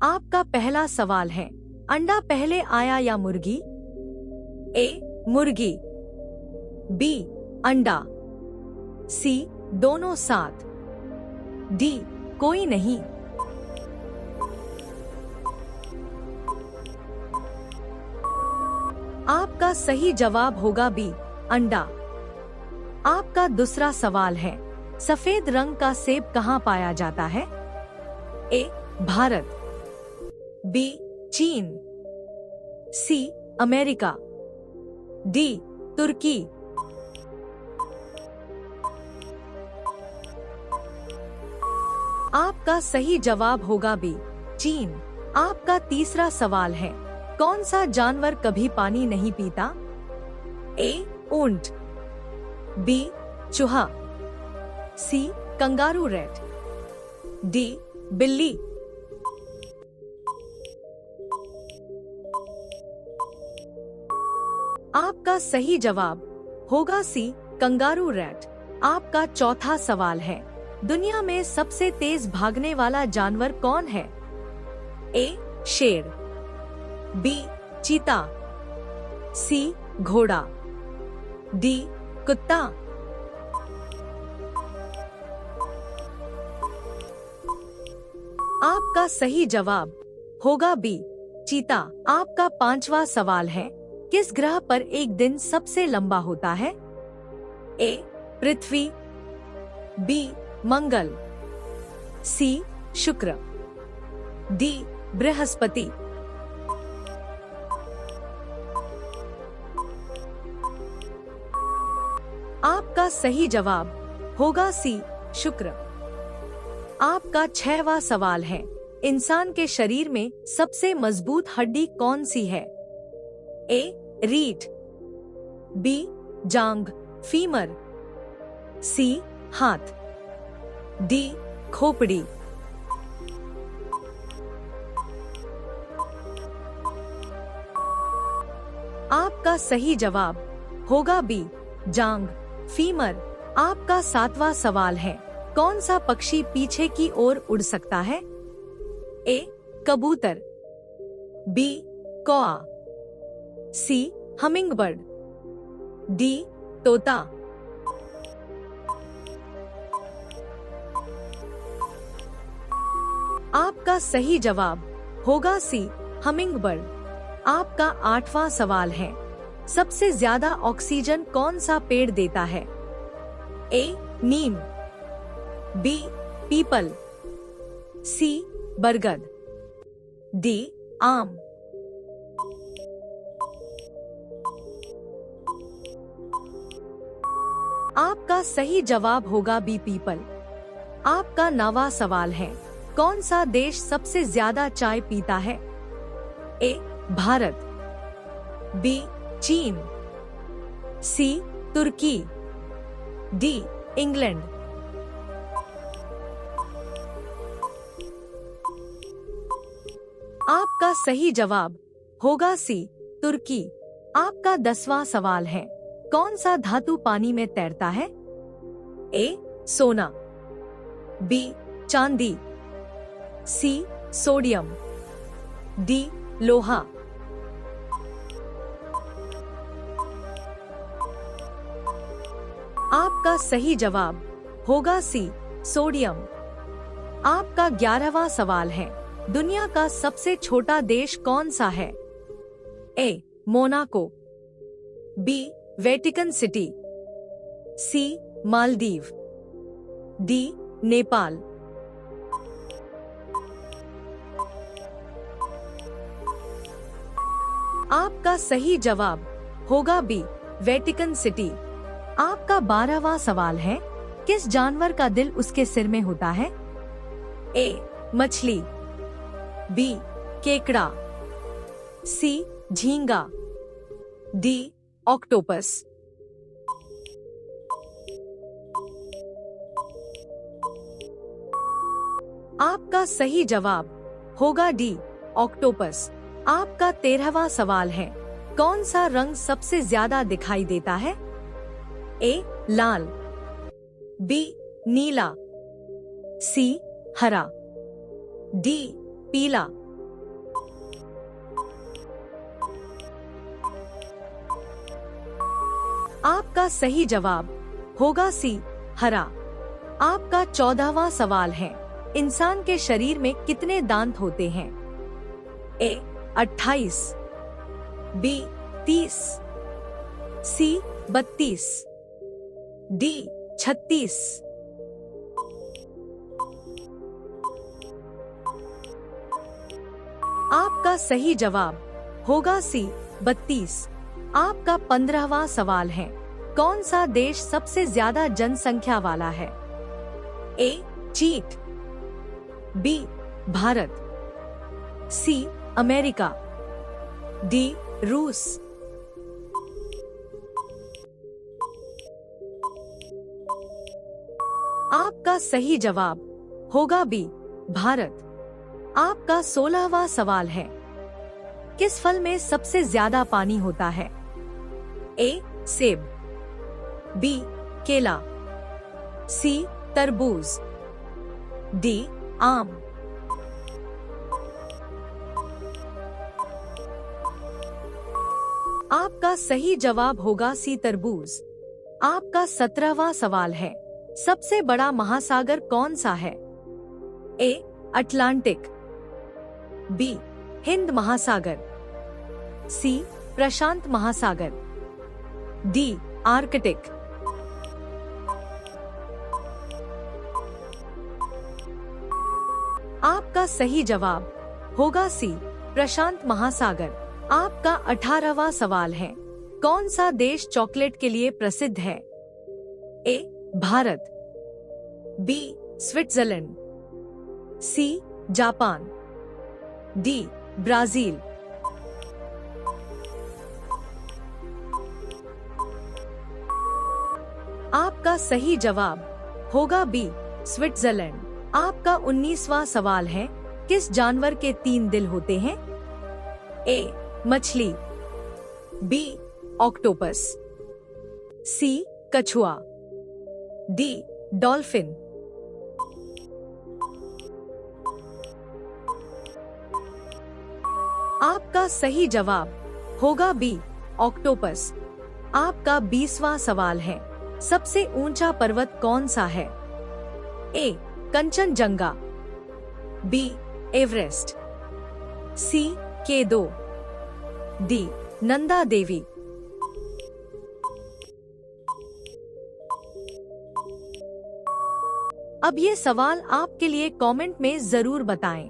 आपका पहला सवाल है, अंडा पहले आया या मुर्गी? ए मुर्गी, बी अंडा, सी दोनों साथ, डी कोई नहीं। आपका सही जवाब होगा बी अंडा। आपका दूसरा सवाल है, सफेद रंग का सेब कहाँ पाया जाता है? ए भारत, बी चीन, सी अमेरिका, डी तुर्की। आपका सही जवाब होगा बी चीन। आपका तीसरा सवाल है, कौन सा जानवर कभी पानी नहीं पीता? ए ऊंट, बी चूहा, सी कंगारू रैट, डी बिल्ली। आपका सही जवाब होगा सी कंगारू रैट। आपका चौथा सवाल है, दुनिया में सबसे तेज भागने वाला जानवर कौन है? ए शेर, बी चीता, सी घोड़ा, डी कुत्ता। आपका सही जवाब होगा बी चीता। आपका पांचवा सवाल है, किस ग्रह पर एक दिन सबसे लंबा होता है? ए पृथ्वी, बी मंगल, सी शुक्र, डी बृहस्पति। आपका सही जवाब होगा सी शुक्र। आपका छठवां सवाल है, इंसान के शरीर में सबसे मजबूत हड्डी कौन सी है? ए रीढ़, बी जांघ फीमर, सी हाथ, डी खोपड़ी। आपका सही जवाब होगा बी जांघ फीमर। आपका सातवां सवाल है, कौन सा पक्षी पीछे की ओर उड़ सकता है? ए कबूतर, बी कौआ, सी हमिंगबर्ड, डी तोता। आपका सही जवाब होगा सी हमिंगबर्ड। आपका आठवां सवाल है, सबसे ज्यादा ऑक्सीजन कौन सा पेड़ देता है? ए नीम, बी पीपल, सी बरगद, डी आम। आपका सही जवाब होगा बी पीपल। आपका 9वां सवाल है, कौन सा देश सबसे ज्यादा चाय पीता है? ए भारत, बी चीन, सी तुर्की, डी इंग्लैंड। आपका सही जवाब होगा सी तुर्की। आपका 10वां सवाल है, कौन सा धातु पानी में तैरता है? ए सोना, बी चांदी, सी सोडियम, डी लोहा। आपका सही जवाब होगा सी सोडियम। आपका 11वां सवाल है, दुनिया का सबसे छोटा देश कौन सा है? ए मोनाको, बी वेटिकन सिटी, सी मालदीव, डी नेपाल। आपका सही जवाब होगा बी वेटिकन सिटी। आपका 12वां सवाल है, किस जानवर का दिल उसके सिर में होता है? ए मछली, बी केकड़ा, सी झींगा, डी ऑक्टोपस। आपका सही जवाब होगा डी ऑक्टोपस। आपका 13वां सवाल है, कौन सा रंग सबसे ज्यादा दिखाई देता है? ए लाल, बी नीला, सी हरा, डी पीला। आपका सही जवाब होगा सी, हरा। आपका 14वां सवाल है, इंसान के शरीर में कितने दांत होते हैं? ए 28, बी 30, सी 32, डी 36। आपका सही जवाब होगा सी 32। आपका 15वां सवाल है, कौन सा देश सबसे ज्यादा जनसंख्या वाला है? ए चीन, B Bharat, C America, D रूस। आपका सही जवाब होगा बी भारत। आपका 16वां सवाल है, किस फल में सबसे ज्यादा पानी होता है? ए सेब, बी केला, सी तरबूज, डी आम। आपका सही जवाब होगा सी तरबूज। आपका 17वां सवाल है, सबसे बड़ा महासागर कौन सा है? ए अटलांटिक, बी हिंद महासागर, सी प्रशांत महासागर, डी आर्कटिक। आपका सही जवाब होगा सी प्रशांत महासागर। आपका 18वां सवाल है, कौन सा देश चॉकलेट के लिए प्रसिद्ध है? A Bharat, B Switzerland, C Japan, D Brazil. आपका सही जवाब होगा बी स्विट्जरलैंड। आपका 19वां सवाल है, किस जानवर के 3 दिल होते हैं? ए मछली, बी ऑक्टोपस, सी कछुआ, डी डॉल्फिन। आपका सही जवाब होगा बी ऑक्टोपस। आपका 20वां सवाल है, सबसे ऊंचा पर्वत कौन सा है? ए कंचनजंगा, बी एवरेस्ट, सी K2, डी नंदा देवी। अब ये सवाल आपके लिए कमेंट में जरूर बताएं।